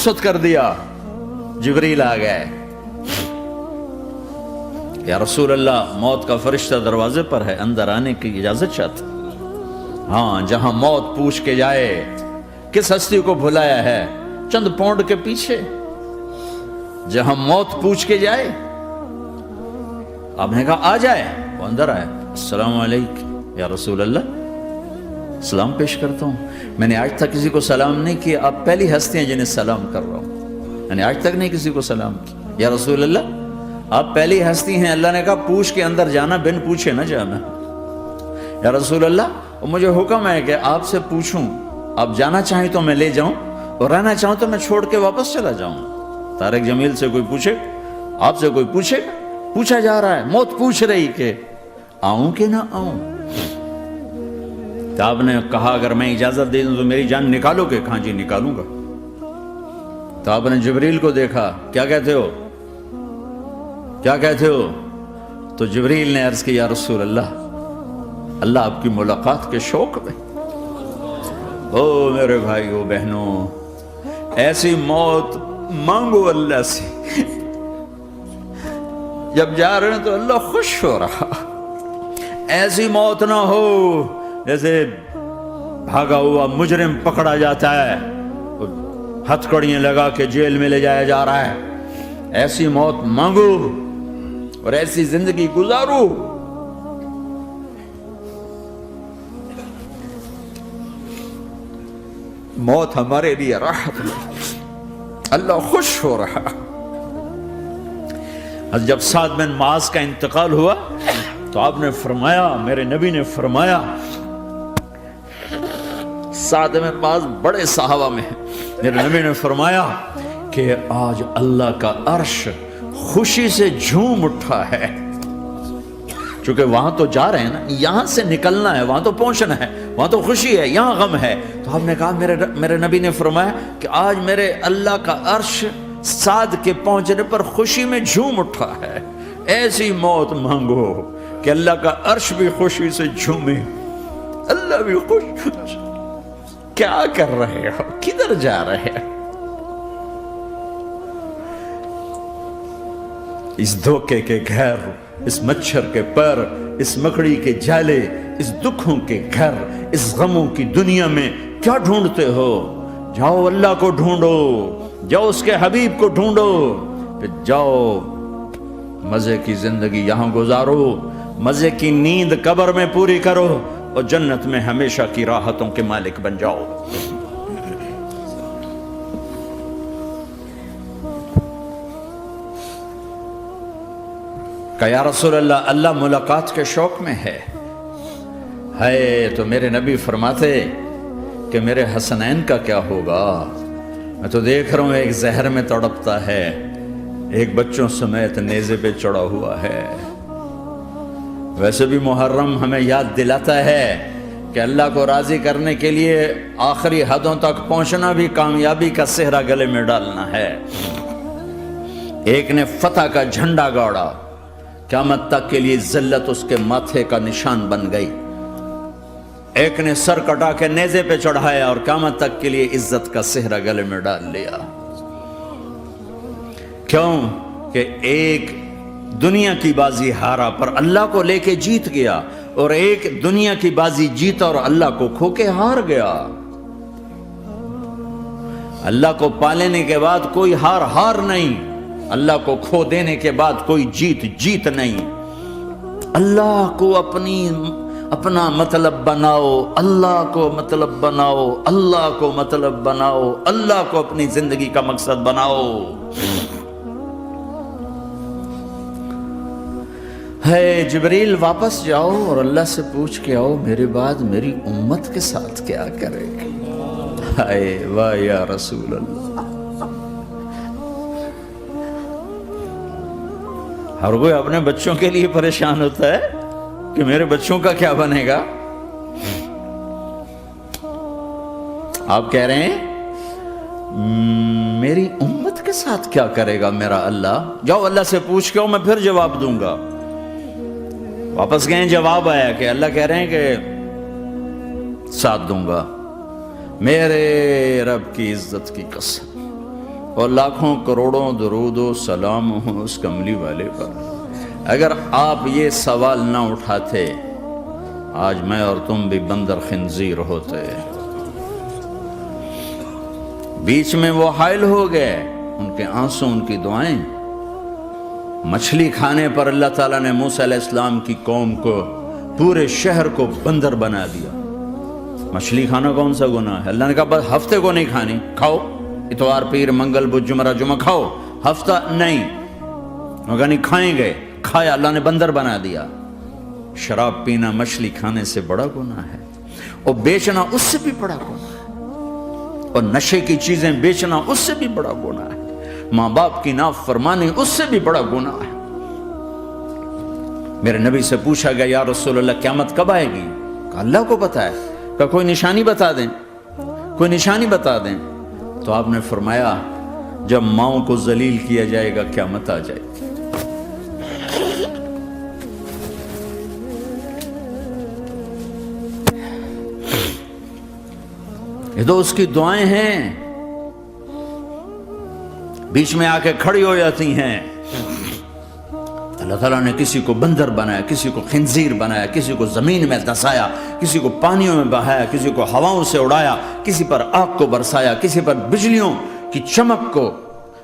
رخصت کر دیا، جبریل آ گئے، یا رسول اللہ موت کا فرشتہ دروازے پر ہے، اندر آنے کی اجازت چاہتا۔ ہاں، جہاں موت پوچھ کے جائے کس ہستی کو بھلایا ہے، چند پونڈ کے پیچھے، جہاں موت پوچھ کے جائے، آپ نے کہا آ جائے، وہ اندر آئے، السلام علیکم یا رسول اللہ، سلام پیش کرتا ہوں، میں نے آج تک کسی کو سلام نہیں کیا، آپ پہلی ہستی ہیں جنہیں سلام کر رہا ہوں، میں نے آج تک نہیں کسی کو سلام کیا، یا رسول اللہ آپ پہلی ہستی ہیں، اللہ نے کہا پوچھ کے اندر جانا، بن پوچھے نہ جانا، یا رسول اللہ مجھے حکم ہے کہ آپ سے پوچھوں، آپ جانا چاہیں تو میں لے جاؤں اور رہنا چاہوں تو میں چھوڑ کے واپس چلا جاؤں۔ طارق جمیل سے کوئی پوچھے، آپ سے کوئی پوچھے، پوچھا جا رہا ہے، موت پوچھ رہی کہ آؤں کہ نہ آؤں؟ تو آپ نے کہا اگر میں اجازت دے دوں تو میری جان نکالو گے؟ کہاں جی نکالوں گا۔ تو آپ نے جبریل کو دیکھا، کیا کہتے ہو، کیا کہتے ہو؟ تو جبریل نے عرض کی یا رسول اللہ، اللہ آپ کی ملاقات کے شوق میں۔ او میرے بھائیو بہنوں، ایسی موت مانگو اللہ سے، جب جا رہے ہیں تو اللہ خوش ہو رہا، ایسی موت نہ ہو جیسے بھاگا ہوا مجرم پکڑا جاتا ہے، ہتھکڑیاں لگا کے جیل میں لے جایا جا رہا ہے، ایسی موت مانگو اور ایسی زندگی گزارو۔ موت ہمارے لیے راحت ہے، اللہ خوش ہو رہا۔ جب سعد بن معاذ کا انتقال ہوا تو آپ نے فرمایا، میرے نبی نے فرمایا، سعد بن معاذ بڑے صحابہ میں ہیں، میرے نبی نے فرمایا کہ آج اللہ کا عرش خوشی سے جھوم اٹھا ہے، چونکہ وہاں تو جا رہے ہیں نا، یہاں سے نکلنا ہے، وہاں تو پہنچنا ہے، وہاں تو خوشی ہے، یہاں غم ہے۔ تو آپ نے کہا، میرے نبی نے فرمایا کہ آج میرے اللہ کا عرش سعد کے پہنچنے پر خوشی میں جھوم اٹھا ہے۔ ایسی موت مانگو کہ اللہ کا عرش بھی خوشی سے جھومے، اللہ بھی خوش۔ کیا کر رہے ہو، کدھر جا رہے ہو؟ اس دھوکے کے گھر، اس مچھر کے پر، اس مکڑی کے جالے، اس دکھوں کے گھر، اس غموں کی دنیا میں کیا ڈھونڈتے ہو؟ جاؤ اللہ کو ڈھونڈو، جاؤ اس کے حبیب کو ڈھونڈو، پھر جاؤ مزے کی زندگی یہاں گزارو، مزے کی نیند قبر میں پوری کرو اور جنت میں ہمیشہ کی راحتوں کے مالک بن جاؤ۔ کہ یا رسول اللہ، اللہ ملاقات کے شوق میں ہے۔ تو میرے نبی فرماتے کہ میرے حسنین کا کیا ہوگا؟ میں تو دیکھ رہا ہوں ایک زہر میں تڑپتا ہے، ایک بچوں سمیت نیزے پہ چڑھا ہوا ہے۔ ویسے بھی محرم ہمیں یاد دلاتا ہے کہ اللہ کو راضی کرنے کے لیے آخری حدوں تک پہنچنا بھی کامیابی کا صحرا گلے میں ڈالنا ہے۔ ایک نے فتح کا جھنڈا گاڑا، قیامت تک کے لیے ذلت اس کے ماتھے کا نشان بن گئی۔ ایک نے سر کٹا کے نیزے پہ چڑھایا اور قیامت تک کے لیے عزت کا صحرا گلے میں ڈال لیا۔ کیوں کہ ایک دنیا کی بازی ہارا پر اللہ کو لے کے جیت گیا، اور ایک دنیا کی بازی جیتا اور اللہ کو کھو کے ہار گیا۔ اللہ کو پا لینے کے بعد کوئی ہار نہیں، اللہ کو کھو دینے کے بعد کوئی جیت نہیں۔ اللہ کو اپنا مطلب بناؤ، اللہ کو مطلب بناؤ، اللہ کو مطلب بناؤ، اللہ کو اپنی زندگی کا مقصد بناؤ۔ جبریل واپس جاؤ اور اللہ سے پوچھ کے آؤ، میرے بعد میری امت کے ساتھ کیا کرے گا؟ واہ یا رسول اللہ۔ ہر کوئی اپنے بچوں کے لیے پریشان ہوتا ہے کہ میرے بچوں کا کیا بنے گا۔ آپ کہہ رہے ہیں میری امت کے ساتھ کیا کرے گا میرا اللہ؟ جاؤ اللہ سے پوچھ کے آؤ، میں پھر جواب دوں گا۔ واپس گئے، جواب آیا کہ اللہ کہہ رہے ہیں کہ ساتھ دوں گا۔ میرے رب کی عزت کی قسم، اور لاکھوں کروڑوں درود و سلام ہوں اس کملی والے پر. اگر آپ یہ سوال نہ اٹھاتے آج میں اور تم بھی بندر خنزیر ہوتے. بیچ میں وہ حائل ہو گئے، ان کے آنسو، ان کی دعائیں. مچھلی کھانے پر اللہ تعالیٰ نے موسیٰ علیہ السلام کی قوم کو، پورے شہر کو بندر بنا دیا. مچھلی کھانا کون سا گناہ ہے؟ اللہ نے کہا بس ہفتے کو نہیں کھانی، کھاؤ اتوار پیر منگل بدھ جمعہ کھاؤ، ہفتہ نہیں. مگر نہیں کھائیں گے، کھایا، اللہ نے بندر بنا دیا. شراب پینا مچھلی کھانے سے بڑا گناہ ہے، اور بیچنا اس سے بھی بڑا گناہ ہے، اور نشے کی چیزیں بیچنا اس سے بھی بڑا گناہ ہے، ماں باپ کی نافرمانی اس سے بھی بڑا گناہ ہے. میرے نبی سے پوچھا گیا یا رسول اللہ قیامت کب آئے گی؟ کہا اللہ کو پتا ہے. کہا کوئی نشانی بتا دیں، کوئی نشانی بتا دیں. تو آپ نے فرمایا جب ماؤں کو ذلیل کیا جائے گا قیامت آ جائے گی. یہ تو اس کی دعائیں ہیں، بیچ میں آ کے کھڑی ہو جاتی ہیں. اللہ تعالیٰ نے کسی کو بندر بنایا، کسی کو خنزیر بنایا، کسی کو زمین میں دھسایا، کسی کو پانیوں میں بہایا، کسی کو ہواؤں سے اڑایا، کسی پر آگ کو برسایا، کسی پر بجلیوں کی چمک کو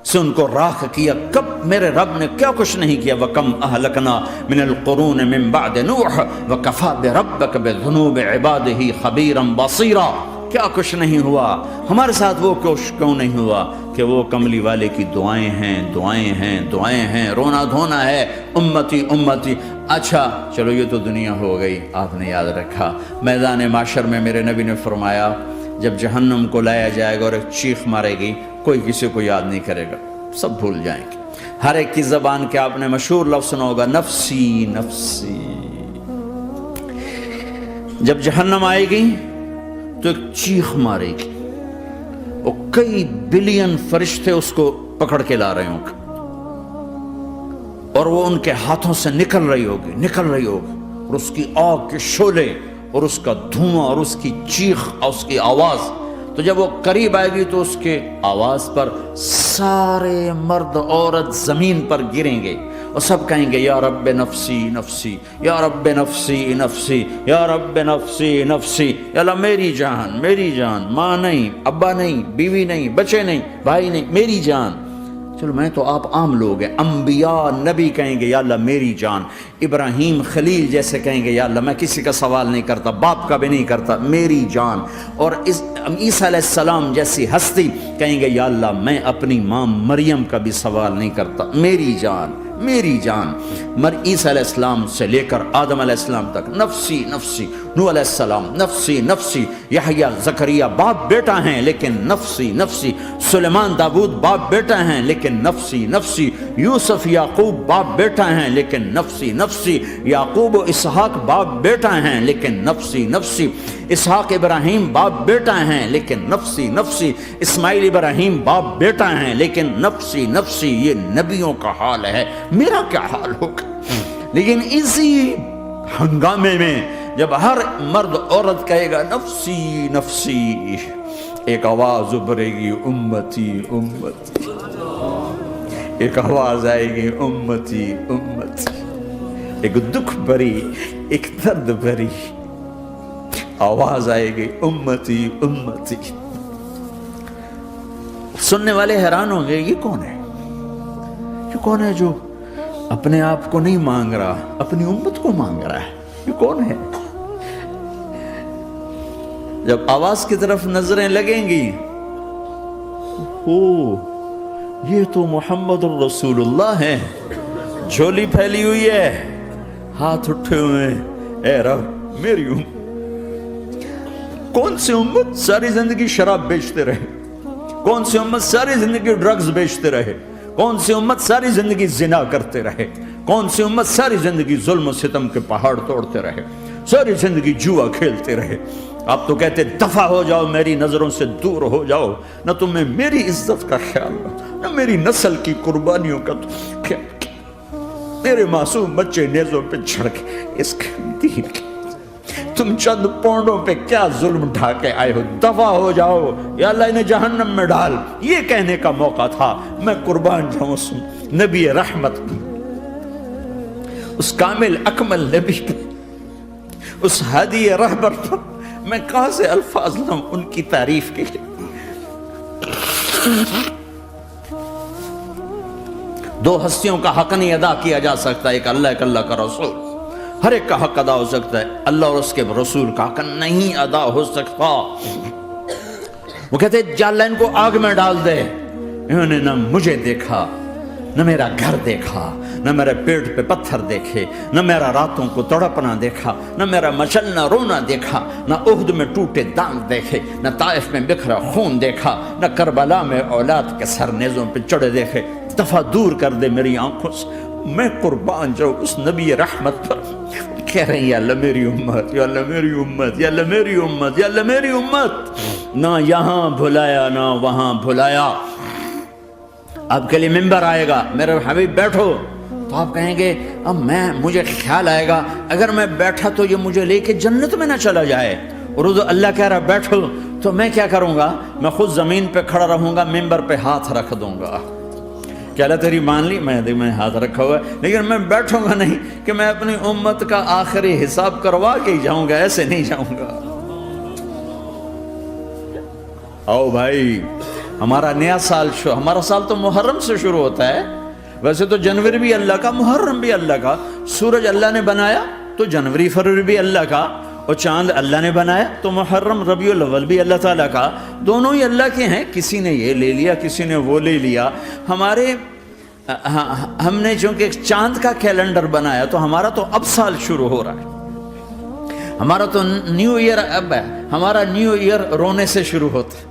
سے ان کو راکھ کیا. کب میرے رب نے کیا کچھ نہیں کیا. وَكَمْ أَهْلَكْنَا مِنَ الْقُرُونِ مِنْ بَعْدِ نُوحٍ وَكَفَى بِرَبِّكَ بِذُنُوبِ عِبَادِهِ خَبِيرًا بَصِيرًا. کیا کچھ نہیں ہوا ہمارے ساتھ، وہ کچھ کیوں نہیں ہوا کہ وہ کملی والے کی دعائیں ہیں، دعائیں ہیں، دعائیں ہیں. رونا دھونا ہے امتی امتی. اچھا چلو یہ تو دنیا ہو گئی. آپ نے یاد رکھا میدان معاشر میں میرے نبی نے فرمایا جب جہنم کو لایا جائے گا اور ایک چیخ مارے گی، کوئی کسی کو یاد نہیں کرے گا، سب بھول جائیں گے. ہر ایک کی زبان کے آپ نے مشہور لفظ سنا ہوگا نفسی نفسی. جب جہنم آئے گی تو ایک چیخ مارے گی، اور کئی بلین فرشتے اس کو پکڑ کے لا رہے ہوں گے، اور وہ ان کے ہاتھوں سے نکل رہی ہوگی، اور اس کی آگ کے شعلے اور اس کا دھواں اور اس کی چیخ اور اس کی آواز. تو جب وہ قریب آئے گی تو اس کے آواز پر سارے مرد عورت زمین پر گریں گے اور سب کہیں گے یا رب نفسی نفسی، یا رب نفسی نفسی، یا رب نفسی نفسی. یا اللہ میری جان، میری جان، ماں نہیں، ابا نہیں، بیوی نہیں، بچے نہیں، بھائی نہیں، میری جان. چلو میں تو آپ عام لوگ ہیں، انبیاء نبی کہیں گے یا اللہ میری جان. ابراہیم خلیل جیسے کہیں گے یا اللہ میں کسی کا سوال نہیں کرتا، باپ کا بھی نہیں کرتا، میری جان. اور عیسیٰ علیہ السلام جیسی ہستی کہیں گے یا اللہ میں اپنی ماں مریم کا بھی سوال نہیں کرتا، میری جان، میری جان. عیسیٰ علیہ السلام سے لے کر آدم علیہ السلام تک نفسی نفسی. نوح علیہ السلام نفسی نفسی. یحییٰ زکریا باپ بیٹا ہیں لیکن نفسی نفسی. سلیمان داؤد باپ بیٹا ہیں لیکن نفسی نفسی. یوسف یعقوب باپ بیٹا ہیں لیکن نفسی نفسی. یعقوب و اسحاق باپ بیٹا ہیں لیکن نفسی نفسی. اسحاق ابراہیم باپ بیٹا ہیں لیکن نفسی نفسی. اسماعیل ابراہیم باپ بیٹا ہیں لیکن نفسی نفسی. یہ نبیوں کا حال ہے، میرا کیا حال ہوگا؟ لیکن اسی ہنگامے میں جب ہر مرد عورت کہے گا نفسی نفسی، ایک آواز ابھرے گی امتی امتی. ایک آواز آئے گی امتی امتی. ایک دکھ بھری، ایک درد بھری آواز آئے گی امتی امتی. سننے والے حیران ہوں گے یہ کون ہے، یہ کون ہے جو اپنے آپ کو نہیں مانگ رہا، اپنی امت کو مانگ رہا ہے، یہ کون ہے؟ جب آواز کی طرف نظریں لگیں گی، یہ تو محمد الرسول اللہ ہے. جھولی پھیلی ہوئی ہے، ہاتھ اٹھے ہوئے ہیں، اے رب میری امت. کون سی امت ساری زندگی شراب بیچتے رہے؟ کون سی امت ساری زندگی ڈرگز بیچتے رہے؟ کون سی امت ساری زندگی زنا کرتے رہے؟ کون سی امت ساری زندگی ظلم و ستم کے پہاڑ توڑتے رہے؟ ساری زندگی جوا کھیلتے رہے؟ آپ تو کہتے دفع ہو جاؤ، میری نظروں سے دور ہو جاؤ. نہ تمہیں میری عزت کا خیال، نہ میری نسل کی قربانیوں کا خیال. میرے معصوم بچے نیزوں پہ چڑھ کے اس کے دین کے تم چند پونڈوں پہ کیا ظلم ڈھا کے آئے ہو، دفع ہو جاؤ، یا اللہ انہیں جہنم میں ڈال، یہ کہنے کا موقع تھا۔ میں قربان جاؤں اس نبی رحمت کی، اس کامل اکمل نبی کی، اس ہادی رہبر پر میں کہاں سے الفاظ لوں ان کی تعریف کے لیے۔ دو ہستیوں کا حق نہیں ادا کیا جا سکتا، ایک اللہ، ایک اللہ کا رسول۔ ہر ایک کا حق ادا ہو سکتا ہے، اللہ اور اس کے رسول کا حق نہیں ادا ہو سکتا۔ وہ کہتے ہیں جا اللہ ان کو آگ میں ڈال دے۔ انہوں نے نہ مجھے دیکھا، نہ میرا گھر دیکھا، نہ میرے پیٹ پہ پتھر دیکھے، نہ میرا راتوں کو تڑپنا دیکھا، نہ میرا مچلنا رونا دیکھا، نہ احد میں ٹوٹے دانت دیکھے، نہ طائف میں بکھرا خون دیکھا، نہ کربلا میں اولاد کے سر نیزوں پہ چڑھے دیکھے۔ دفعہ دور کر دے میری آنکھوں سے، میں قربان جاؤں اس نبی رحمت پر۔ کہہ رہے ہیں یا اللہ میری امت، یا اللہ میری امت، یا اللہ میری امت، یا اللہ میری امت۔ نہ یہاں بھلایا نہ وہاں بھلایا۔ آپ کے لیے ممبر آئے گا، میرے حبیب بیٹھو، تو آپ کہیں گے اب مجھے خیال آئے گا اگر میں بیٹھا تو یہ مجھے لے کے جنت میں نہ چلا جائے، اور اللہ کہہ رہا بیٹھو تو میں کیا کروں گا؟ میں خود زمین پہ کھڑا رہوں گا، ممبر پہ ہاتھ رکھ دوں گا کہ اللہ تیری مان لی، میں ہاتھ رکھا ہوا ہے، لیکن میں بیٹھوں گا نہیں کہ میں اپنی امت کا آخری حساب کروا کے ہی جاؤں گا، ایسے نہیں جاؤں گا۔ آؤ بھائی، ہمارا نیا سال ہمارا سال تو محرم سے شروع ہوتا ہے، ویسے تو جنوری بھی اللہ کا، محرم بھی اللہ کا، سورج اللہ نے بنایا تو جنوری فروری بھی اللہ کا، اور چاند اللہ نے بنایا تو محرم ربیع الاول بھی اللہ تعالیٰ کا، دونوں ہی اللہ کے ہیں۔ کسی نے یہ لے لیا، کسی نے وہ لے لیا۔ ہم نے چونکہ چاند کا کیلنڈر بنایا تو ہمارا تو اب سال شروع ہو رہا ہے، ہمارا تو نیو ایئر اب ہے، ہمارا نیو ایئر رونے سے شروع ہوتا ہے۔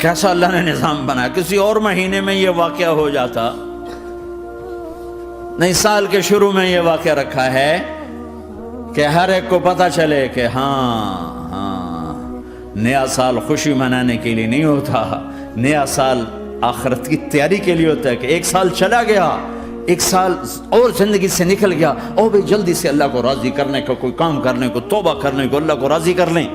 کیسا اللہ نے نظام بنایا، کسی اور مہینے میں یہ واقعہ ہو جاتا، نہیں سال کے شروع میں یہ واقعہ رکھا ہے کہ ہر ایک کو پتہ چلے کہ ہاں نیا سال خوشی منانے کے لیے نہیں ہوتا، نیا سال آخرت کی تیاری کے لیے ہوتا ہے کہ ایک سال چلا گیا، ایک سال اور زندگی سے نکل گیا، اور بھی جلدی سے اللہ کو راضی کرنے کا کوئی کام کرنے کو، توبہ کرنے کو، اللہ کو راضی کر لیں۔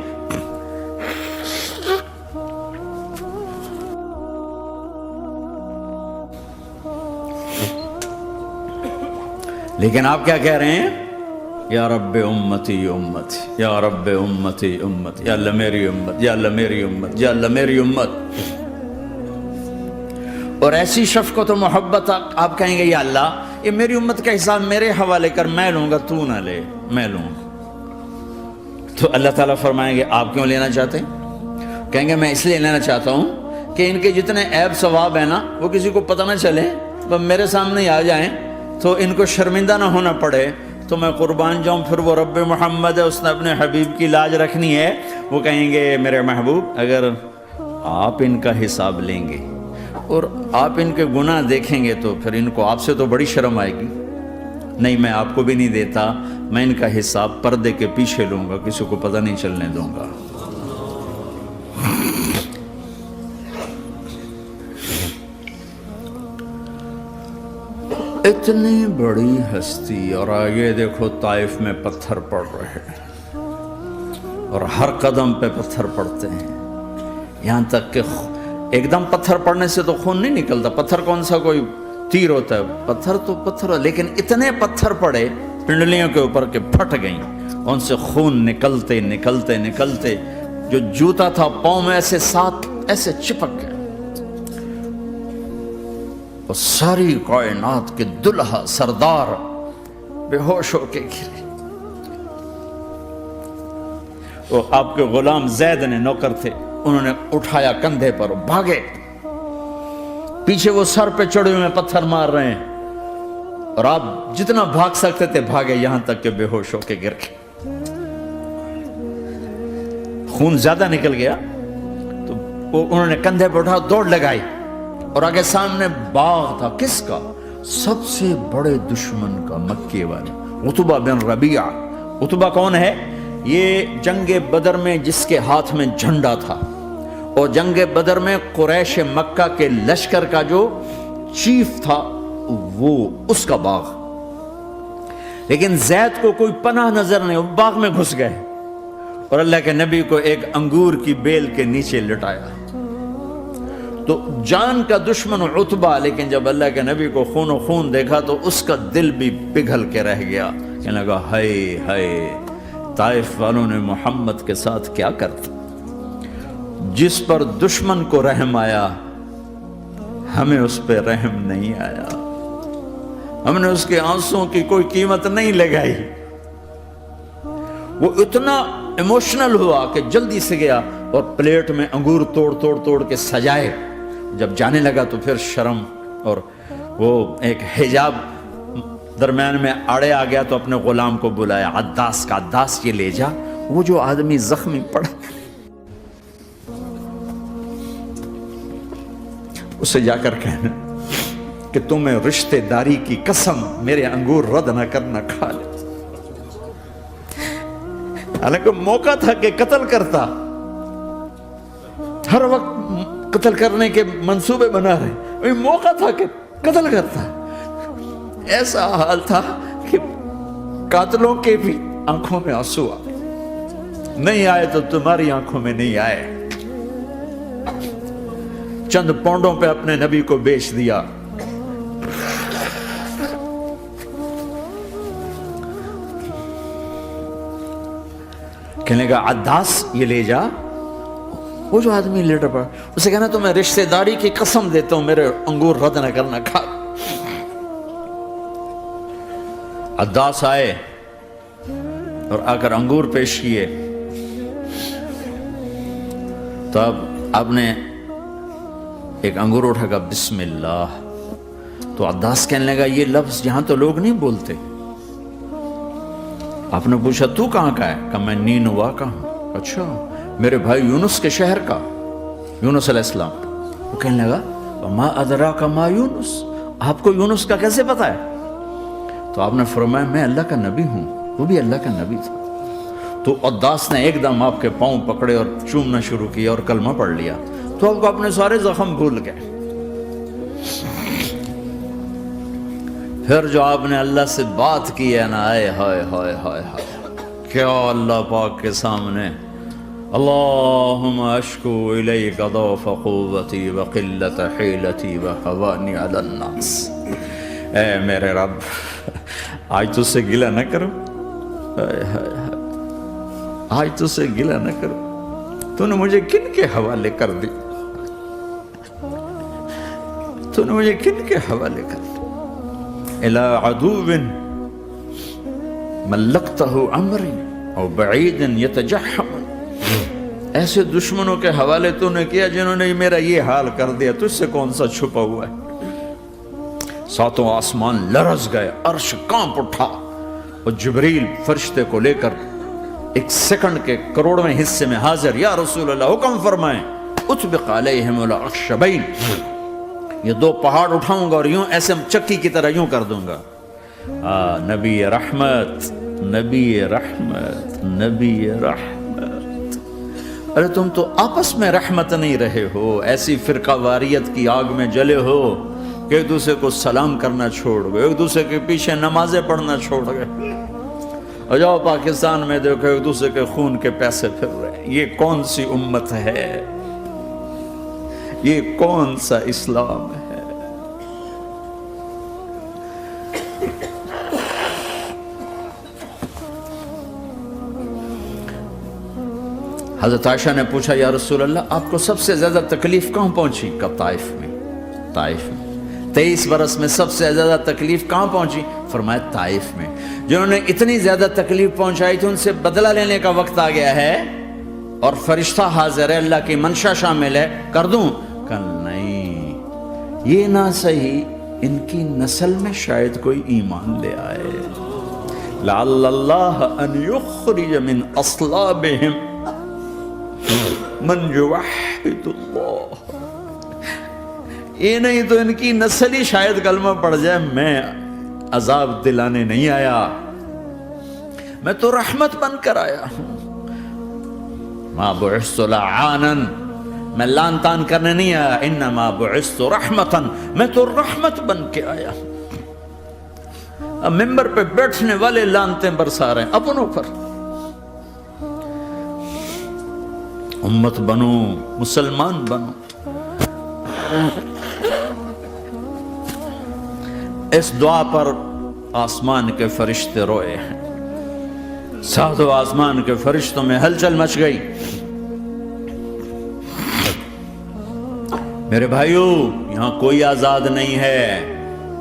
لیکن آپ کیا کہہ رہے ہیں؟ یا رب امتی امت، یا رب امتی امت، یا اللہ میری امت، یا اللہ میری امت، یا اللہ میری امت۔ اور ایسی شفقت و محبت آپ کہیں گے یا اللہ یہ میری امت کا حساب میرے حوالے کر، میں لوں گا، تو نہ لے، میں لوں گا۔ تو اللہ تعالیٰ فرمائیں گے آپ کیوں لینا چاہتے ہیں؟ کہیں گے میں اس لیے لینا چاہتا ہوں کہ ان کے جتنے عیب ثواب ہیں نا وہ کسی کو پتہ نہ چلے، تو میرے سامنے ہی آ جائیں تو ان کو شرمندہ نہ ہونا پڑے، تو میں قربان جاؤں۔ پھر وہ رب محمد ہے، اس نے اپنے حبیب کی لاج رکھنی ہے، وہ کہیں گے میرے محبوب اگر آپ ان کا حساب لیں گے اور آپ ان کے گناہ دیکھیں گے تو پھر ان کو آپ سے تو بڑی شرم آئے گی، نہیں میں آپ کو بھی نہیں دیتا، میں ان کا حساب پردے کے پیچھے لوں گا، کسی کو پتہ نہیں چلنے دوں گا۔ اتنی بڑی ہستی، اور آگے دیکھو طائف میں پتھر پڑ رہے ہیں، اور ہر قدم پہ پتھر پڑتے ہیں، یہاں تک کہ ایک دم پتھر پڑنے سے تو خون نہیں نکلتا، پتھر کون سا کوئی تیر ہوتا ہے، پتھر تو پتھر، لیکن اتنے پتھر پڑے پنڈلیوں کے اوپر کے پھٹ گئیں، ان سے خون نکلتے نکلتے نکلتے جو جوتا تھا پاؤں میں ایسے ساتھ ایسے چپک گئے، اور ساری کائنات کے دلہا سردار بے ہوش ہو کے گرے۔ وہ آپ کے غلام زید نے نوکر تھے، انہوں نے اٹھایا کندھے پر، بھاگے، پیچھے وہ سر پہ چڑھے ہوئے پتھر مار رہے ہیں، اور آپ جتنا بھاگ سکتے تھے بھاگے، یہاں تک کہ بے ہوش ہو کے گر گئے۔ خون زیادہ نکل گیا تو انہوں نے کندھے پہ اٹھا دوڑ لگائی، اور آگے سامنے باغ تھا، کس کا؟ سب سے بڑے دشمن کا، مکے والے عتبہ بن ربیعہ۔ عتبہ کون ہے؟ یہ جنگ بدر میں جس کے ہاتھ میں جھنڈا تھا، اور جنگ بدر میں قریش مکہ کے لشکر کا جو چیف تھا وہ اس کا باغ۔ لیکن زید کو کوئی پناہ نظر نہیں، وہ باغ میں گھس گئے اور اللہ کے نبی کو ایک انگور کی بیل کے نیچے لٹایا۔ تو جان کا دشمن عتبہ، لیکن جب اللہ کے نبی کو خون و خون دیکھا تو اس کا دل بھی پگھل کے رہ گیا، کہنے لگا ہائے ہائے، طائف والوں نے محمد کے ساتھ کیا کرتا۔ جس پر دشمن کو رحم آیا ہمیں اس پہ رحم نہیں آیا، ہم نے اس کے آنسوں کی کوئی قیمت نہیں لگائی۔ وہ اتنا ایموشنل ہوا کہ جلدی سے گیا اور پلیٹ میں انگور توڑ کے سجائے۔ جب جانے لگا تو پھر شرم اور وہ ایک حجاب درمیان میں آڑے آ گیا، تو اپنے غلام کو بلایا، عداس کا، عداس یہ لے جا وہ جو آدمی زخمی پڑا، اسے جا کر کہنا کہ تمہیں رشتہ داری کی قسم میرے انگور رد نہ کرنا، کھا لے۔ حالانکہ موقع تھا کہ قتل کرتا، ہر وقت قتل کرنے کے منصوبے بنا رہے، موقع تھا کہ قتل کرتا۔ ایسا حال تھا کہ قاتلوں کے بھی آنکھوں میں آنسو آئے، نہیں آئے تو تمہاری آنکھوں میں نہیں آئے۔ چند پونڈوں پہ اپنے نبی کو بیچ دیا۔ کہنے لگا عداس یہ لے جا، وہ جو آدمی لیٹر پڑا، اسے کہنا تو میں رشتہ داری کی قسم دیتا ہوں میرے انگور رد نہ کرنا، کھا۔ عداس آئے اور آ کر انگور پیش کیے، تو اب آپ نے ایک انگور اٹھا کر بسم اللہ، تو عداس کہنے لگا یہ لفظ یہاں تو لوگ نہیں بولتے۔ آپ نے پوچھا تو کہاں کا ہے؟ کہا میں نینوا کا ہوں۔ اچھا، میرے بھائی یونس کے شہر کا، یونس علیہ السلام۔ وہ کہنے لگا ما ادراک ما یونس، آپ کو یونس کا کیسے پتا ہے؟ تو آپ نے فرمایا میں اللہ کا نبی ہوں، وہ بھی اللہ کا نبی تھا۔ تو عداس نے ایک دم آپ کے پاؤں پکڑے اور چومنا شروع کیا اور کلمہ پڑھ لیا، تو آپ کو اپنے سارے زخم بھول گئے۔ پھر جو آپ نے اللہ سے بات کی ہے نا، آئے ہائے ہائے ہائے ہائے، کیا اللہ پاک کے سامنے اللہم اشکو الیک ضعف قوتی وقلت حیلتی وحوانی علی الناس، اے میرے رب آج تجھ سے گلہ نہ کرو، آج تجھ سے گلہ نہ کرو، تو نے مجھے کن کے حوالے کر دی، تو نے مجھے کن کے حوالے کر دی، الى عدو ملکتہ عمری او بعید یتجحم، ایسے دشمنوں کے حوالے تو نے کیا جنہوں نے میرا یہ حال کر دیا، تجھ سے کون سا چھپا ہوا ہے۔ ساتوں آسمان لرز گئے، عرش کانپ اٹھا، اور جبریل فرشتے کو لے کر ایک سیکنڈ کے کروڑویں حصے میں حاضر، یا رسول اللہ حکم فرمائیں اطبق علیہم الاخشبین، یہ دو پہاڑ اٹھاؤں گا اور یوں ایسے چکی کی طرح یوں کر دوں گا۔ نبی رحمت، نبی رحمت، نبی رحمت۔ ارے تم تو آپس میں رحمت نہیں رہے ہو، ایسی فرقہ واریت کی آگ میں جلے ہو کہ ایک دوسرے کو سلام کرنا چھوڑ گئے، ایک دوسرے کے پیچھے نمازیں پڑھنا چھوڑ گئے۔ اور جاؤ پاکستان میں دیکھو ایک دوسرے کے خون کے پیسے پھر رہے، یہ کون سی امت ہے، یہ کون سا اسلام ہے؟ حضرت عائشہ نے پوچھا یا رسول اللہ آپ کو سب سے زیادہ تکلیف کہاں پہنچی؟ کب؟ طائف میں۔ طائف میں 23 برس میں سب سے زیادہ تکلیف کہاں پہنچی؟ فرمایا طائف میں۔ جنہوں نے اتنی زیادہ تکلیف پہنچائی تھی ان سے بدلہ لینے کا وقت آ گیا ہے، اور فرشتہ حاضر ہے، اللہ کی منشا شامل ہے، کر دوں؟ کہ نہیں، یہ نہ صحیح، ان کی نسل میں شاید کوئی ایمان لے آئے، لعل اللہ ان یخرج من اصلابہم من یوحد اللہ، یہ نہیں تو ان کی نسل ہی شاید کلمہ پڑھ جائے۔ میں عذاب دلانے نہیں آیا، میں تو رحمت بن کر آیا ہوں۔ ما بعثت لعانا، میں لان تان کرنے نہیں آیا، انما بعثت رحمتا، میں تو رحمت بن کے آیا ہوں۔ اب ممبر پہ بیٹھنے والے لانتیں برسا رہے ہیں اپنوں پر. امت بنو، مسلمان بنو. اس دعا پر آسمان کے فرشتے روئے ہیں. ساتوں آسمان کے فرشتوں میں ہلچل مچ گئی. میرے بھائیو، یہاں کوئی آزاد نہیں ہے.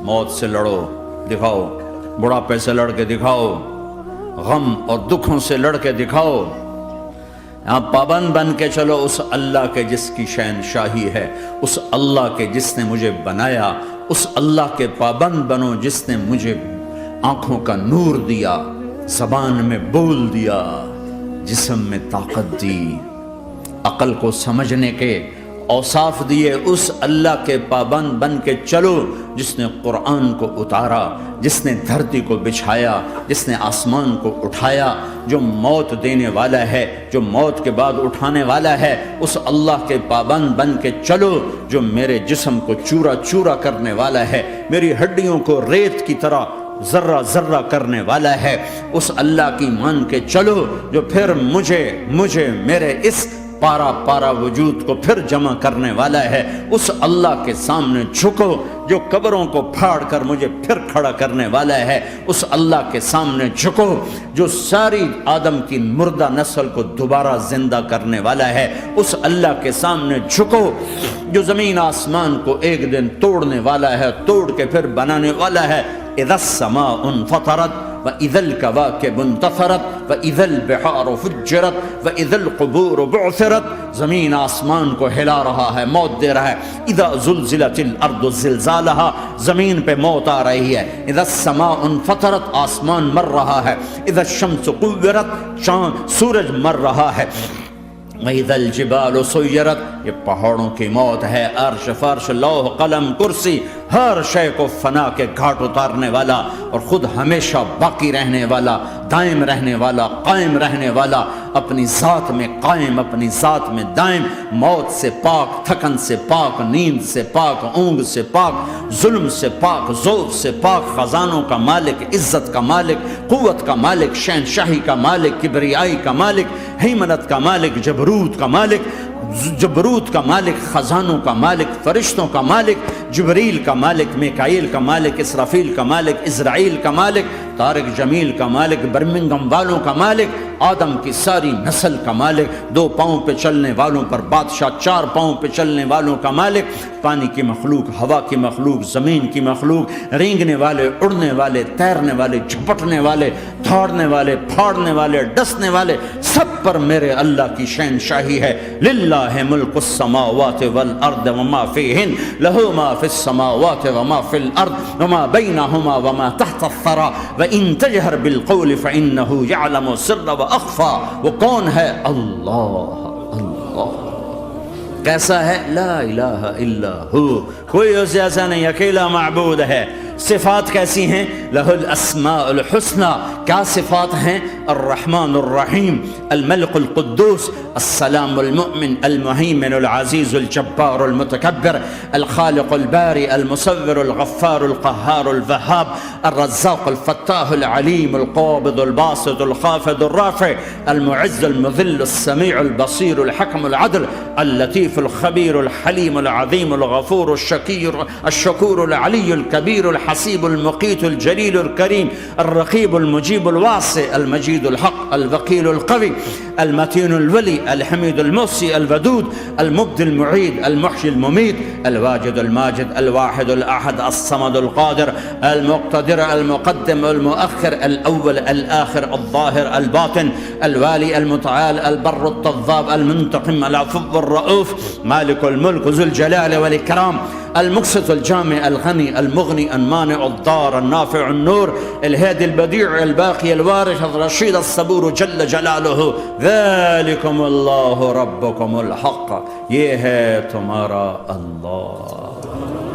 موت سے لڑو، دکھاؤ. بڑھاپے سے لڑ کے دکھاؤ. غم اور دکھوں سے لڑ کے دکھاؤ. یہاں پابند بن کے چلو اس اللہ کے جس کی شہنشاہی ہے، اس اللہ کے جس نے مجھے بنایا. اس اللہ کے پابند بنو جس نے مجھے آنکھوں کا نور دیا، زبان میں بول دیا، جسم میں طاقت دی، عقل کو سمجھنے کے اوصاف دیے. اس اللہ کے پابند بن کے چلو جس نے قرآن کو اتارا، جس نے دھرتی کو بچھایا، جس نے آسمان کو اٹھایا، جو موت دینے والا ہے، جو موت کے بعد اٹھانے والا ہے. اس اللہ کے پابند بن کے چلو جو میرے جسم کو چورا چورا کرنے والا ہے، میری ہڈیوں کو ریت کی طرح ذرہ ذرہ کرنے والا ہے. اس اللہ کی مان کے چلو جو پھر مجھے میرے اس پارا پارا وجود کو پھر جمع کرنے والا ہے. اس اللہ کے سامنے جھکو جو قبروں کو پھاڑ کر مجھے پھر کھڑا کرنے والا ہے. اس اللہ کے سامنے جھکو جو ساری آدم کی مردہ نسل کو دوبارہ زندہ کرنے والا ہے. اس اللہ کے سامنے جھکو جو زمین آسمان کو ایک دن توڑنے والا ہے، توڑ کے پھر بنانے والا ہے. اذا السماء انفطرت وَإِذَا الْكَوَاكِبُ انتَثَرَتْ وَإِذَا الْبِحَارُ فُجِّرَتْ وَإِذَا الْقُبُورُ بُعْثِرَتْ. زمین آسمان کو ہلا رہا ہے، موت دے رہا ہے. اِذَا زُلْزِلَتِ الْأَرْضُ زِلْزَالَهَا، زمین پہ موت آ رہی ہے. اِذَا السَّمَاءُ انفطرت، آسمان مر رہا ہے. اِذَا الشَّمْسُ كُوِّرَتْ، سورج مر رہا ہے. وَإِذَا الْجِبَالُ سُيِّرَتْ، یہ پہاڑوں کی موت ہے. عرش فرش لوح قلم کرسی ہر شے کو فنا کے گھاٹ اتارنے والا اور خود ہمیشہ باقی رہنے والا، دائم رہنے والا، قائم رہنے والا، اپنی ذات میں قائم، اپنی ذات میں دائم، موت سے پاک، تھکن سے پاک، نیند سے پاک، اونگ سے پاک، ظلم سے پاک، ذوق سے پاک، خزانوں کا مالک، عزت کا مالک، قوت کا مالک، شہنشاہی کا مالک، کبریائی کا مالک، ہیمنت کا مالک، جبروت کا مالک، جبروت کا مالک، خزانوں کا مالک، فرشتوں کا مالک، جبریل کا مالک، میکائیل کا مالک، اسرافیل کا مالک، اسرائیل کا مالک، طارق جمیل کا مالک، برمنگم والوں کا مالک، آدم کی ساری نسل کا مالک، 2 پاؤں پہ چلنے والوں پر بادشاہ، 4 پاؤں پہ چلنے والوں کا مالک، پانی کی مخلوق، ہوا کی مخلوق، زمین کی مخلوق، رینگنے والے، اڑنے والے، تیرنے والے، جھپٹنے والے، دھاڑنے والے، پھاڑنے والے، ڈسنے والے، سب پر میرے اللہ کی شہنشاہی ہے. للہ ملک السماوات والارض وما فیہن، لہ ما فی السماوات وما فی الارض وما بینہما وما تحت الثری وَإِن تَجْهَرْ بِالْقَوْلِ فَإِنَّهُ يَعْلَمُ السِّرَّ وَأَخْفَى. وہ کون ہے؟ اللہ. کیسا ہے؟ لا الہ الا ہو، کوئی اس جیسا نہیں، اکیلا معبود ہے. صفات کیسی ہیں؟ لہ الاسماء الحسنى. کیا صفات ہیں؟ الرحمن الرحیم، الملک القدوس، السلام المؤمن، المہیمن العزیز الجبار المتکبر، الخالق الباری المصور الغفار القہار الوہاب، الرزاق الفتاح العلیم القابض الباسط الخافض الرافع، المعز المذل السمیع البصیر الحکم العدل، اللطیف الخبیر الحلیم العظیم الغفور الشکور العلی الکبیر الحسیب المقیت الجلیل الکریم، الرقیب المجیب الواسع، المجید الحق، الوکیل القوی، المتین الولی، الحمید المحصی، الودود، المبدی المعید، المحیی الممید، الواجد الماجد، الواحد الاحد، الصمد القادر، المقتدر، المقدم، المؤخر، الاول، الاخر، الظاهر، الباطن، الوالي، المتعال، البر، التضاب، المنتقم، العفو، الرؤوف، مالك الملك، ذو الجلال والإكرام، المقسط، الجامع، الغني، المغني، المانع، الضار، النافع، النور، الهادي، البديع، الباقي، الوارث، الرشيد، الصبور جل جلاله. ذلكم الله ربكم الحق، یہ ہے تمہارا اللہ.